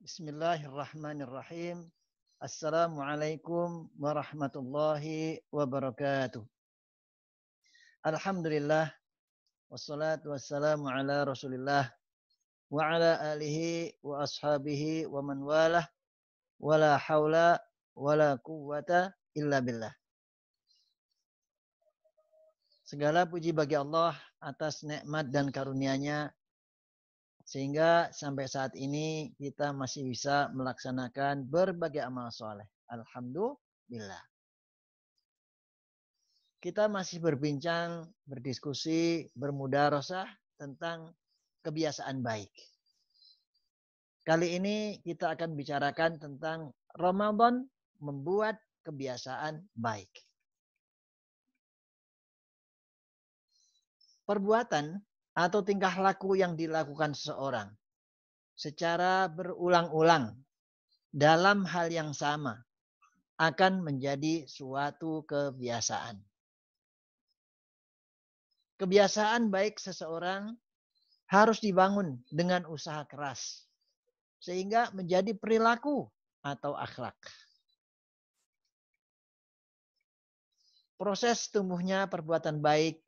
Bismillahirrahmanirrahim. Assalamualaikum warahmatullahi wabarakatuh. Alhamdulillah wassalatu wassalamu ala Rasulillah wa ala alihi wa ashabihi wa man walah wala haula wala quwwata illa billah. Segala puji bagi Allah atas nikmat dan karunia-Nya sehingga sampai saat ini kita masih bisa melaksanakan berbagai amal soleh. Alhamdulillah. Kita masih berbincang, berdiskusi, bermudarosah tentang kebiasaan baik. Kali ini kita akan bicarakan tentang Ramadan membuat kebiasaan baik. Perbuatan atau tingkah laku yang dilakukan seseorang secara berulang-ulang dalam hal yang sama akan menjadi suatu kebiasaan. Kebiasaan baik seseorang harus dibangun dengan usaha keras sehingga menjadi perilaku atau akhlak. Proses tumbuhnya perbuatan baik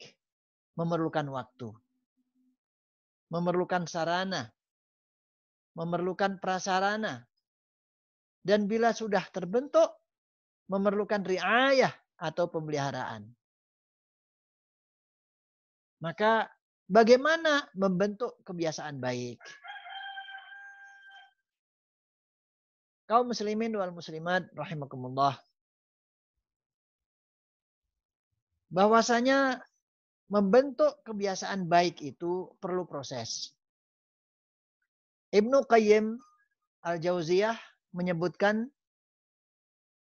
memerlukan waktu, memerlukan sarana, memerlukan prasarana, dan bila sudah terbentuk memerlukan riayah atau pemeliharaan. Maka bagaimana membentuk kebiasaan baik? Kaum muslimin wal muslimat rahimakumullah. Bahwasanya membentuk kebiasaan baik itu perlu proses. Ibnu Qayyim Al-Jauziyah menyebutkan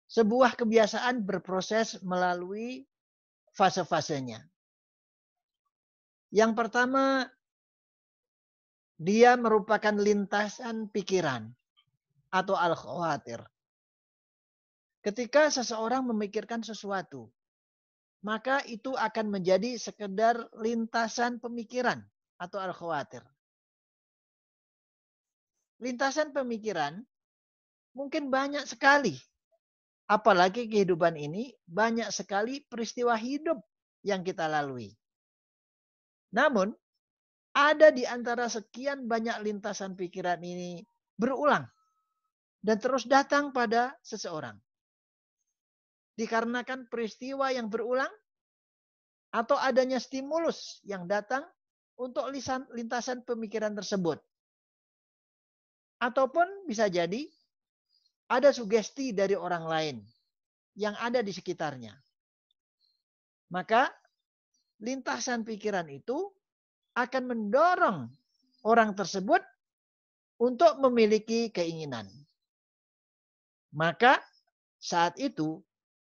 sebuah kebiasaan berproses melalui fase-fasenya. Yang pertama, dia merupakan lintasan pikiran atau al-khawatir. Ketika seseorang memikirkan sesuatu, maka itu akan menjadi sekedar lintasan pemikiran atau al-khawatir. Lintasan pemikiran mungkin banyak sekali. Apalagi kehidupan ini banyak sekali peristiwa hidup yang kita lalui. Namun, ada di antara sekian banyak lintasan pikiran ini berulang dan terus datang pada seseorang. Dikarenakan peristiwa yang berulang atau adanya stimulus yang datang untuk lintasan pemikiran tersebut. Ataupun bisa jadi ada sugesti dari orang lain yang ada di sekitarnya. Maka lintasan pikiran itu akan mendorong orang tersebut untuk memiliki keinginan. Maka saat itu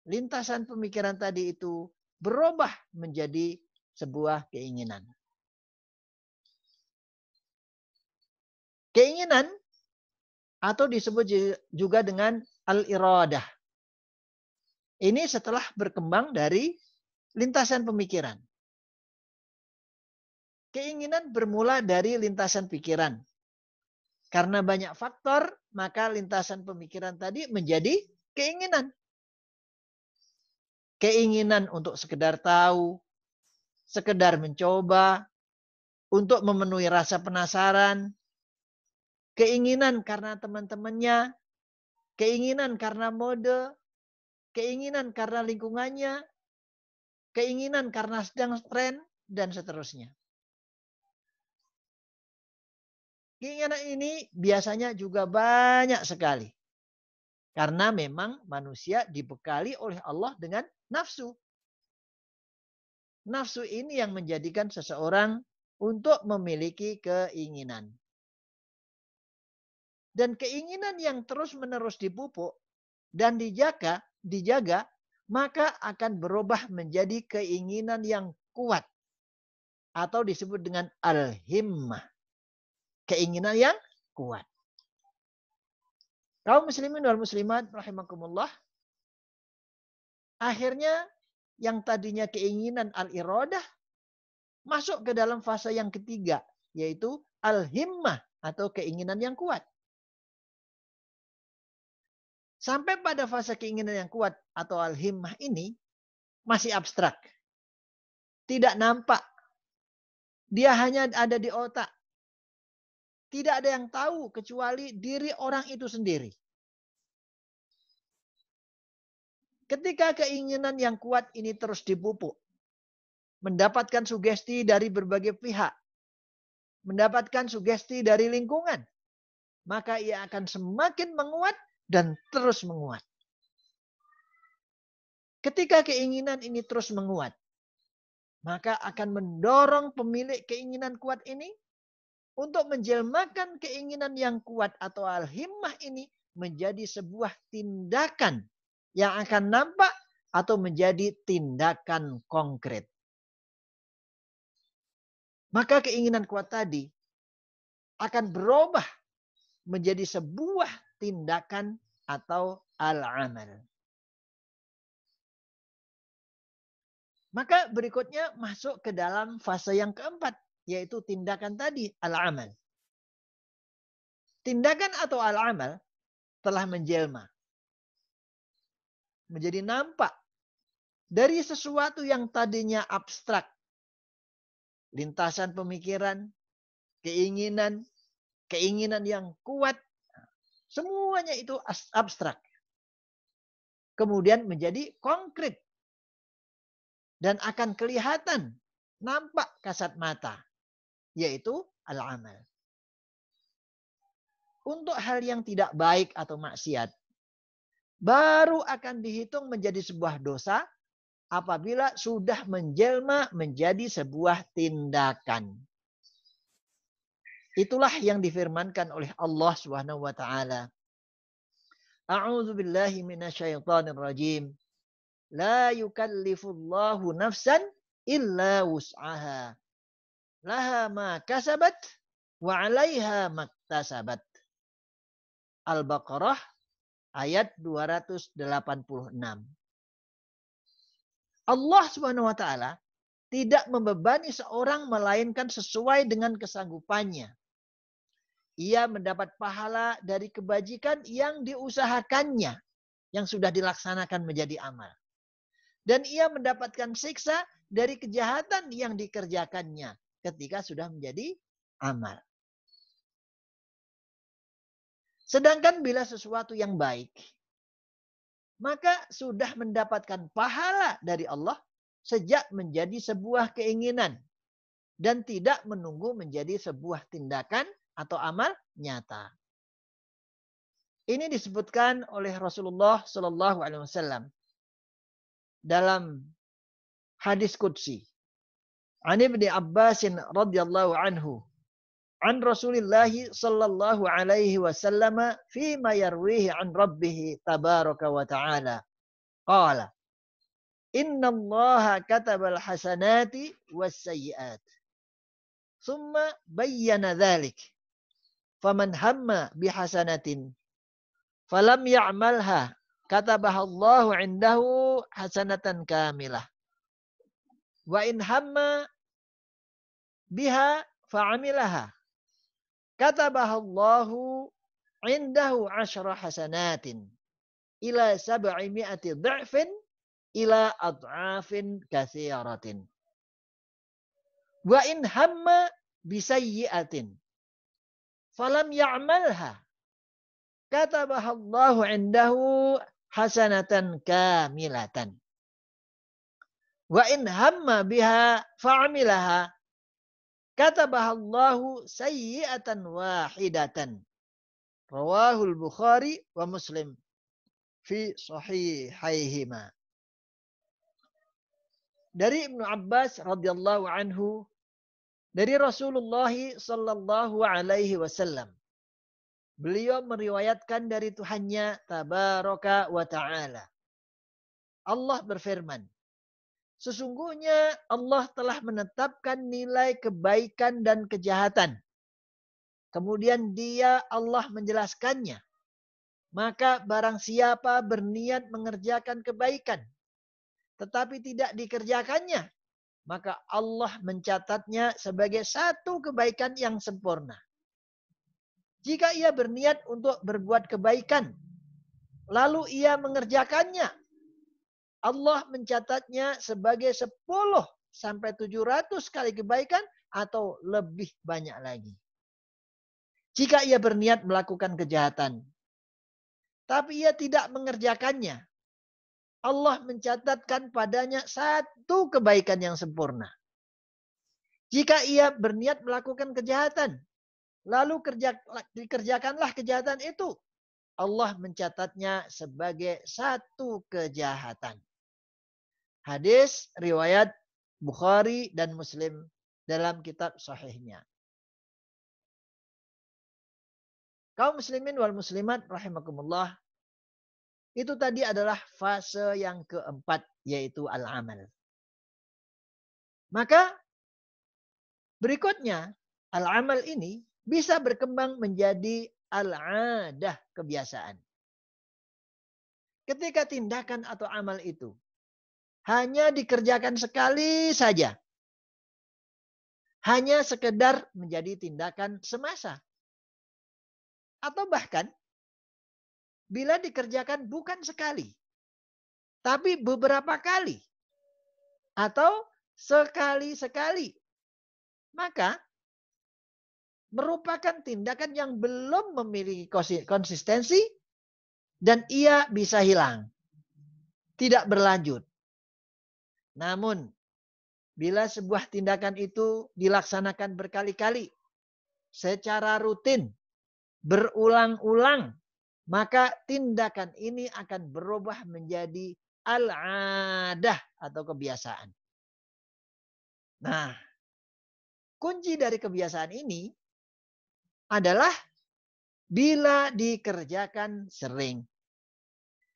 lintasan pemikiran tadi itu berubah menjadi sebuah keinginan. Keinginan atau disebut juga dengan al-iradah. Ini setelah berkembang dari lintasan pemikiran. Keinginan bermula dari lintasan pikiran. Karena banyak faktor, maka lintasan pemikiran tadi menjadi keinginan. Keinginan untuk sekedar tahu, sekedar mencoba, untuk memenuhi rasa penasaran, keinginan karena teman-temannya, keinginan karena mode, keinginan karena lingkungannya, keinginan karena sedang tren, dan seterusnya. Keinginan ini biasanya juga banyak sekali. Karena memang manusia dibekali oleh Allah dengan nafsu. Nafsu ini yang menjadikan seseorang untuk memiliki keinginan. Dan keinginan yang terus-menerus dipupuk dan dijaga, maka akan berubah menjadi keinginan yang kuat. Atau disebut dengan al-himmah. Keinginan yang kuat. Kaum muslimin wal muslimat rahimakumullah. Akhirnya yang tadinya keinginan al-iradah masuk ke dalam fase yang ketiga. Yaitu al-himmah atau keinginan yang kuat. Sampai pada fase keinginan yang kuat atau al-himmah ini masih abstrak. Tidak nampak. Dia hanya ada di otak. Tidak ada yang tahu kecuali diri orang itu sendiri. Ketika keinginan yang kuat ini terus dipupuk, mendapatkan sugesti dari berbagai pihak, mendapatkan sugesti dari lingkungan, maka ia akan semakin menguat dan terus menguat. Ketika keinginan ini terus menguat, maka akan mendorong pemilik keinginan kuat ini untuk menjelmakan keinginan yang kuat atau al-himmah ini menjadi sebuah tindakan yang akan nampak atau menjadi tindakan konkret. Maka keinginan kuat tadi akan berubah menjadi sebuah tindakan atau al-amal. Maka berikutnya masuk ke dalam fase yang keempat, yaitu tindakan tadi, al-amal. Tindakan atau al-amal telah menjelma. Menjadi nampak. Dari sesuatu yang tadinya abstrak. Lintasan pemikiran, keinginan yang kuat. Semuanya itu abstrak. Kemudian menjadi konkret. Dan akan kelihatan, nampak kasat mata, yaitu al-amal. Untuk hal yang tidak baik atau maksiat, baru akan dihitung menjadi sebuah dosa apabila sudah menjelma menjadi sebuah tindakan. Itulah yang difirmankan oleh Allah Subhanahu wa taala. A'udzu billahi minasyaitonir rajim. La yukallifullahu nafsan illa wus'aha. Laha ma kasabat wa 'alaiha maktasabat. Al-Baqarah ayat 286. Allah Subhanahu wa taala tidak membebani seorang melainkan sesuai dengan kesanggupannya. Ia mendapat pahala dari kebajikan yang diusahakannya, yang sudah dilaksanakan menjadi amal. Dan ia mendapatkan siksa dari kejahatan yang dikerjakannya ketika sudah menjadi amal. Sedangkan bila sesuatu yang baik, maka sudah mendapatkan pahala dari Allah sejak menjadi sebuah keinginan dan tidak menunggu menjadi sebuah tindakan atau amal nyata. Ini disebutkan oleh Rasulullah Shallallahu Alaihi Wasallam dalam hadis qudsi. An Ibnu Abbas radhiyallahu anhu an Rasulillah sallallahu alaihi wasallam fi ma yarwihi an rabbih tabaraka wa ta'ala qala inna Allah kataba al-hasanati was-sayyi'at thumma bayyana dhalik faman hamma bihasanatin falam ya'malha katabaha Allah 'indahu hasanatan kamilah wa in hamma biha fa'amilaha katabaha Allahu 'indahu 'asyra hasanatin ila 700 dha'fin ila ad'afin katsiratin wa in hamma bisayyi'atin falam ya'malha katabaha Allahu 'indahu hasanatan kamilatan wa in hamma biha fa'amilaha katabaha Allahu sayyi'atan wahidatan. Rawahul Bukhari wa Muslim fi sahihaihima. Dari Ibnu Abbas radhiyallahu anhu dari Rasulullah sallallahu alaihi wasallam. Beliau meriwayatkan dari Tuhannya tabaraka wa ta'ala. Allah berfirman, sesungguhnya Allah telah menetapkan nilai kebaikan dan kejahatan. Kemudian Allah menjelaskannya. Maka barang siapa berniat mengerjakan kebaikan, tetapi tidak dikerjakannya, maka Allah mencatatnya sebagai satu kebaikan yang sempurna. Jika ia berniat untuk berbuat kebaikan, lalu ia mengerjakannya, Allah mencatatnya sebagai 10 sampai 700 kali kebaikan atau lebih banyak lagi. Jika ia berniat melakukan kejahatan, tapi ia tidak mengerjakannya, Allah mencatatkan padanya 1 kebaikan yang sempurna. Jika ia berniat melakukan kejahatan, lalu dikerjakanlah kejahatan itu, Allah mencatatnya sebagai 1 kejahatan. Hadis riwayat Bukhari dan Muslim dalam kitab sahihnya. Kaum muslimin wal muslimat rahimakumullah, itu tadi adalah fase yang keempat, yaitu al-amal. Maka berikutnya, al-amal ini bisa berkembang menjadi al-adah, kebiasaan. Ketika tindakan atau amal itu hanya dikerjakan sekali saja, hanya sekedar menjadi tindakan semasa, atau bahkan bila dikerjakan bukan sekali, tapi beberapa kali, atau sekali-sekali, maka merupakan tindakan yang belum memiliki konsistensi dan ia bisa hilang, tidak berlanjut. Namun, bila sebuah tindakan itu dilaksanakan berkali-kali, secara rutin, berulang-ulang, maka tindakan ini akan berubah menjadi al-adah atau kebiasaan. Nah, kunci dari kebiasaan ini adalah bila dikerjakan sering,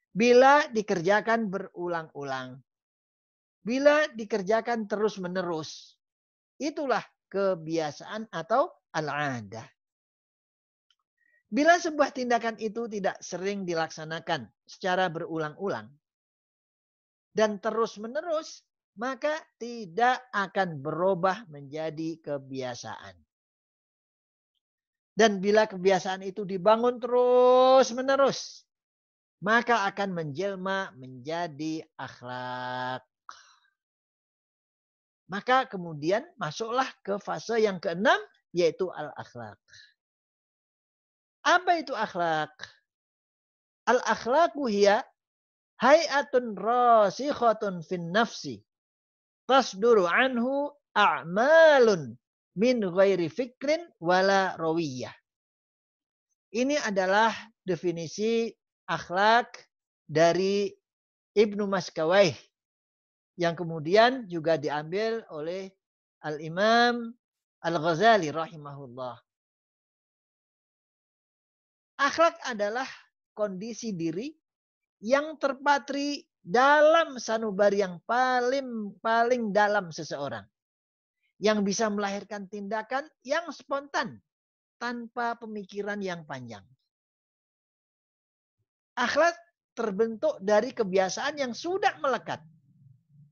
bila dikerjakan berulang-ulang, bila dikerjakan terus-menerus. Itulah kebiasaan atau al-adah. Bila sebuah tindakan itu tidak sering dilaksanakan secara berulang-ulang dan terus-menerus, maka tidak akan berubah menjadi kebiasaan. Dan bila kebiasaan itu dibangun terus-menerus, maka akan menjelma menjadi akhlak. Maka kemudian masuklah ke fase yang keenam, yaitu al-akhlak. Apa itu akhlak? Al-akhlaqu hiya hay'atun rasikhatun fin nafsi. Tasduru anhu a'malun min ghairi fikrin wala rawiyah. Ini adalah definisi akhlak dari Ibnu Maskawayh, yang kemudian juga diambil oleh Al-Imam Al-Ghazali rahimahullah. Akhlak adalah kondisi diri yang terpatri dalam sanubari yang paling dalam seseorang, yang bisa melahirkan tindakan yang spontan tanpa pemikiran yang panjang. Akhlak terbentuk dari kebiasaan yang sudah melekat,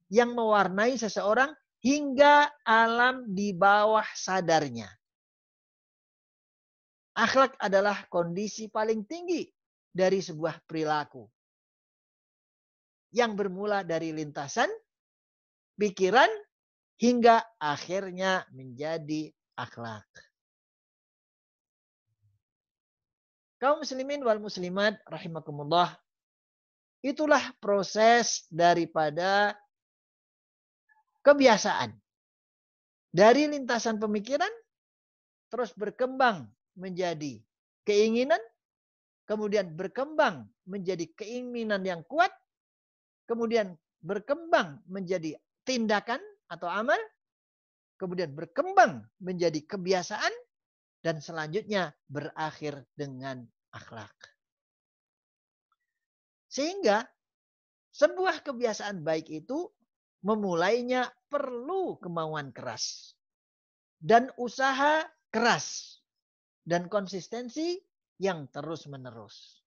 yang mewarnai seseorang hingga alam di bawah sadarnya. Akhlak adalah kondisi paling tinggi dari sebuah perilaku, yang bermula dari lintasan, pikiran, hingga akhirnya menjadi akhlak. Kaum muslimin wal muslimat rahimakumullah, itulah proses daripada kebiasaan. Dari lintasan pemikiran terus berkembang menjadi keinginan, kemudian berkembang menjadi keinginan yang kuat, kemudian berkembang menjadi tindakan atau amal, kemudian berkembang menjadi kebiasaan, dan selanjutnya berakhir dengan akhlak. Sehingga sebuah kebiasaan baik itu memulainya perlu kemauan keras dan usaha keras dan konsistensi yang terus-menerus.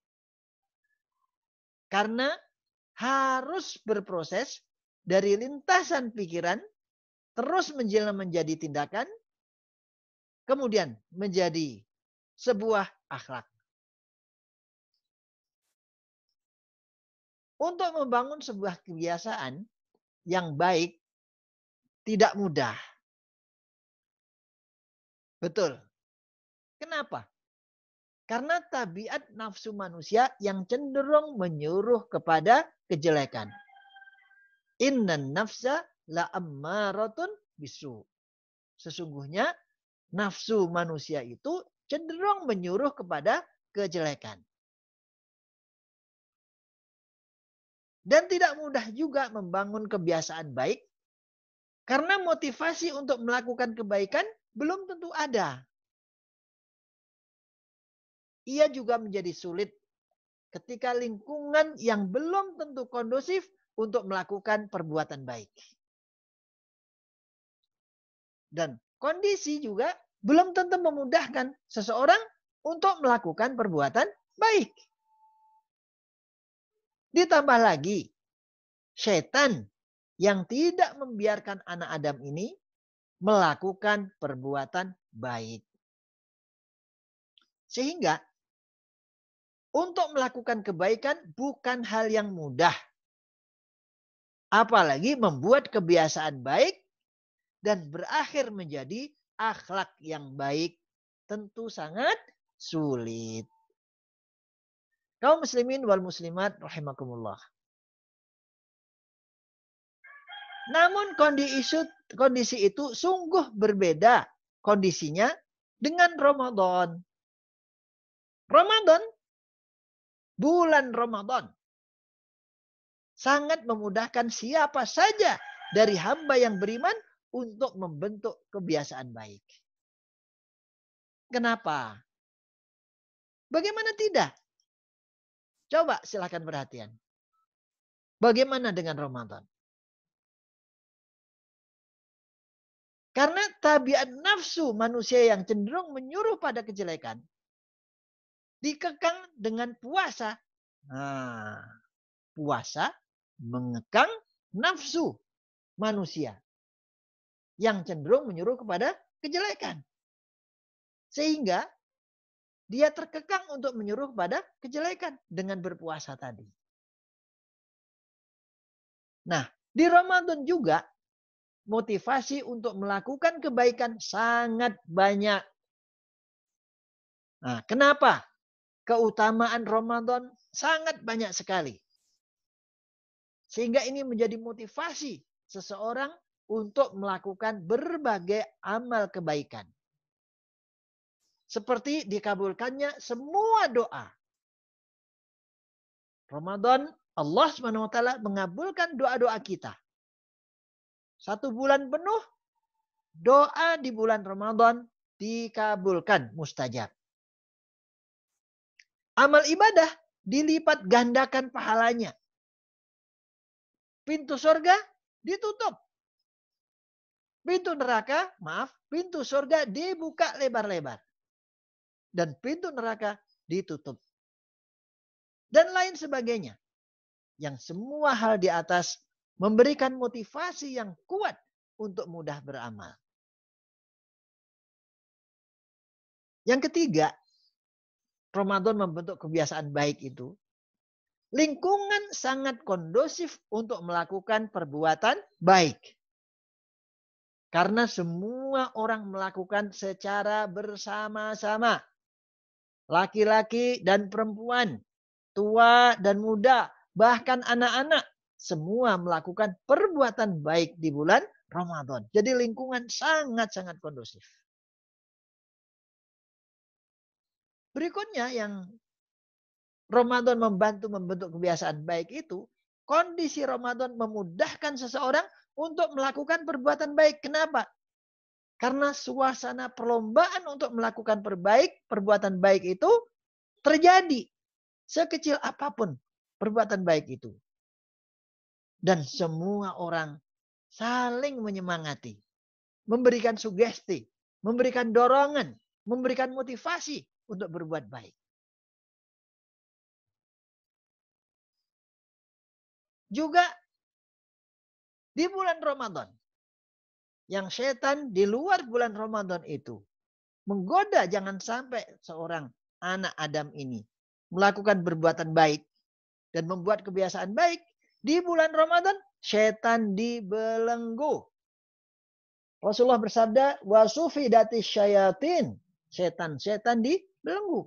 Karena harus berproses dari lintasan pikiran terus menjelma menjadi tindakan, kemudian menjadi sebuah akhlak. Untuk membangun sebuah kebiasaan yang baik tidak mudah. Betul. Kenapa? Karena tabiat nafsu manusia yang cenderung menyuruh kepada kejelekan. Innan nafsa la ammaratun bisu. Sesungguhnya nafsu manusia itu cenderung menyuruh kepada kejelekan. Dan tidak mudah juga membangun kebiasaan baik karena motivasi untuk melakukan kebaikan belum tentu ada. Ia juga menjadi sulit ketika lingkungan yang belum tentu kondusif untuk melakukan perbuatan baik. Dan kondisi juga belum tentu memudahkan seseorang untuk melakukan perbuatan baik. Ditambah lagi, setan yang tidak membiarkan anak Adam ini melakukan perbuatan baik. Sehingga untuk melakukan kebaikan bukan hal yang mudah. Apalagi membuat kebiasaan baik dan berakhir menjadi akhlak yang baik tentu sangat sulit. Kaum muslimin wal muslimat rahimakumullah. Namun kondisi itu sungguh berbeda kondisinya dengan Ramadan. Ramadan, bulan Ramadan, sangat memudahkan siapa saja dari hamba yang beriman untuk membentuk kebiasaan baik. Kenapa? Bagaimana tidak? Coba silahkan perhatian. Bagaimana dengan Ramadan? Karena tabiat nafsu manusia yang cenderung menyuruh pada kejelekan dikekang dengan puasa. Nah, puasa mengekang nafsu manusia yang cenderung menyuruh kepada kejelekan. Sehingga dia terkekang untuk menyuruh pada kejelekan dengan berpuasa tadi. Nah, di Ramadan juga motivasi untuk melakukan kebaikan sangat banyak. Nah, kenapa? Keutamaan Ramadan sangat banyak sekali. Sehingga ini menjadi motivasi seseorang untuk melakukan berbagai amal kebaikan. Seperti dikabulkannya semua doa. Ramadan, Allah SWT mengabulkan doa-doa kita. 1 bulan penuh, doa di bulan Ramadan dikabulkan, mustajab. Amal ibadah dilipat gandakan pahalanya. Pintu surga ditutup. Pintu surga dibuka lebar-lebar. Dan pintu neraka ditutup. Dan lain sebagainya. Yang semua hal di atas memberikan motivasi yang kuat untuk mudah beramal. Yang ketiga, Ramadan membentuk kebiasaan baik itu. Lingkungan sangat kondusif untuk melakukan perbuatan baik. Karena semua orang melakukan secara bersama-sama. Laki-laki dan perempuan, tua dan muda, bahkan anak-anak. Semua melakukan perbuatan baik di bulan Ramadan. Jadi lingkungan sangat-sangat kondusif. Berikutnya yang Ramadan membentuk kebiasaan baik itu, kondisi Ramadan memudahkan seseorang untuk melakukan perbuatan baik. Kenapa? Karena suasana perlombaan untuk melakukan perbuatan baik itu terjadi. Sekecil apapun perbuatan baik itu. Dan semua orang saling menyemangati. Memberikan sugesti. Memberikan dorongan. Memberikan motivasi untuk berbuat baik. Juga di bulan Ramadan. Yang setan di luar bulan Ramadan itu menggoda jangan sampai seorang anak Adam ini melakukan perbuatan baik. dan membuat kebiasaan baik, di bulan Ramadan setan dibelenggu. Rasulullah bersabda, "Wasufidatis syayatin." Setan-setan dibelenggu.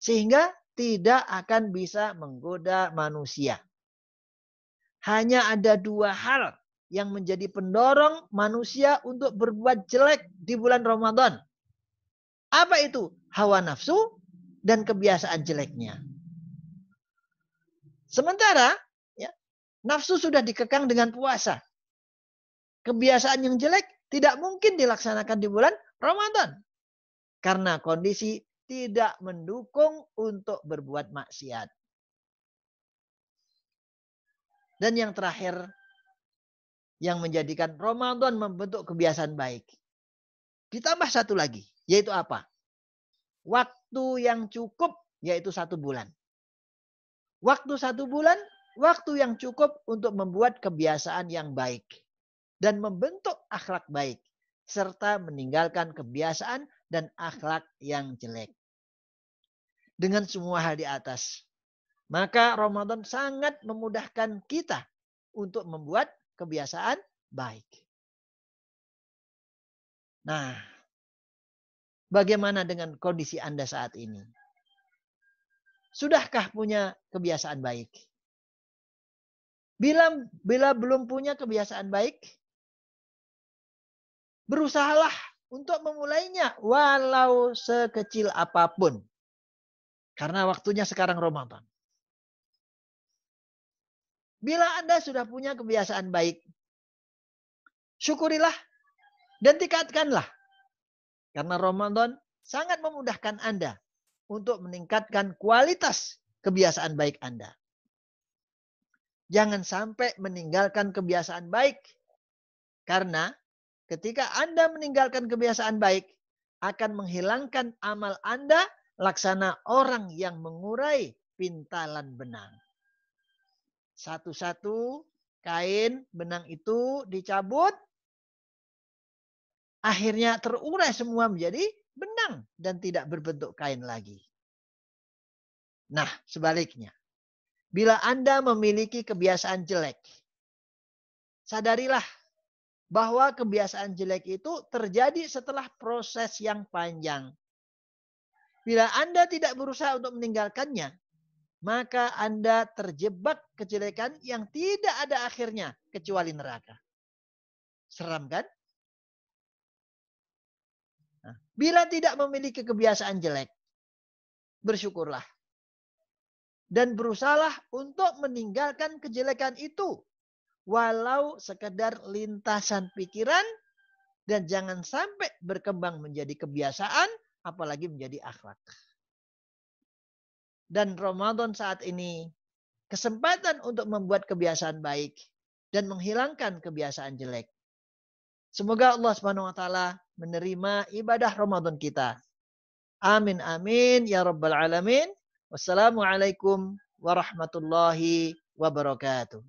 Sehingga tidak akan bisa menggoda manusia. Hanya ada dua hal yang menjadi pendorong manusia untuk berbuat jelek di bulan Ramadan. Apa itu? Hawa nafsu dan kebiasaan jeleknya. Sementara ya, nafsu sudah dikekang dengan puasa. Kebiasaan yang jelek tidak mungkin dilaksanakan di bulan Ramadan. Karena kondisi tidak mendukung untuk berbuat maksiat. Dan yang terakhir, yang menjadikan Ramadan membentuk kebiasaan baik. Ditambah satu lagi, yaitu apa? Waktu yang cukup, yaitu 1 bulan. Waktu 1 bulan, waktu yang cukup untuk membuat kebiasaan yang baik. Dan membentuk akhlak baik. Serta meninggalkan kebiasaan dan akhlak yang jelek. Dengan semua hal di atas, maka Ramadan sangat memudahkan kita untuk membuat kebiasaan baik. Nah, bagaimana dengan kondisi Anda saat ini? Sudahkah punya kebiasaan baik? Bila belum punya kebiasaan baik, berusahalah untuk memulainya walau sekecil apapun. Karena waktunya sekarang Ramadan. Bila Anda sudah punya kebiasaan baik, syukurilah dan tingkatkanlah. Karena Ramadan sangat memudahkan Anda untuk meningkatkan kualitas kebiasaan baik Anda. Jangan sampai meninggalkan kebiasaan baik. Karena ketika Anda meninggalkan kebiasaan baik, akan menghilangkan amal Anda laksana orang yang mengurai pintalan benang. Satu-satu kain benang itu dicabut, akhirnya terurai semua menjadi benang dan tidak berbentuk kain lagi. Nah, sebaliknya. Bila Anda memiliki kebiasaan jelek, sadarilah bahwa kebiasaan jelek itu terjadi setelah proses yang panjang. Bila Anda tidak berusaha untuk meninggalkannya, maka Anda terjebak kejelekan yang tidak ada akhirnya kecuali neraka. Seram kan? Nah, bila tidak memiliki kebiasaan jelek, bersyukurlah. Dan berusahalah untuk meninggalkan kejelekan itu. Walau sekedar lintasan pikiran. Dan jangan sampai berkembang menjadi kebiasaan. Apalagi menjadi akhlak. Dan Ramadan saat ini kesempatan untuk membuat kebiasaan baik. Dan menghilangkan kebiasaan jelek. Semoga Allah SWT menerima ibadah Ramadan kita. Amin amin ya rabbal alamin. Wassalamualaikum warahmatullahi wabarakatuh.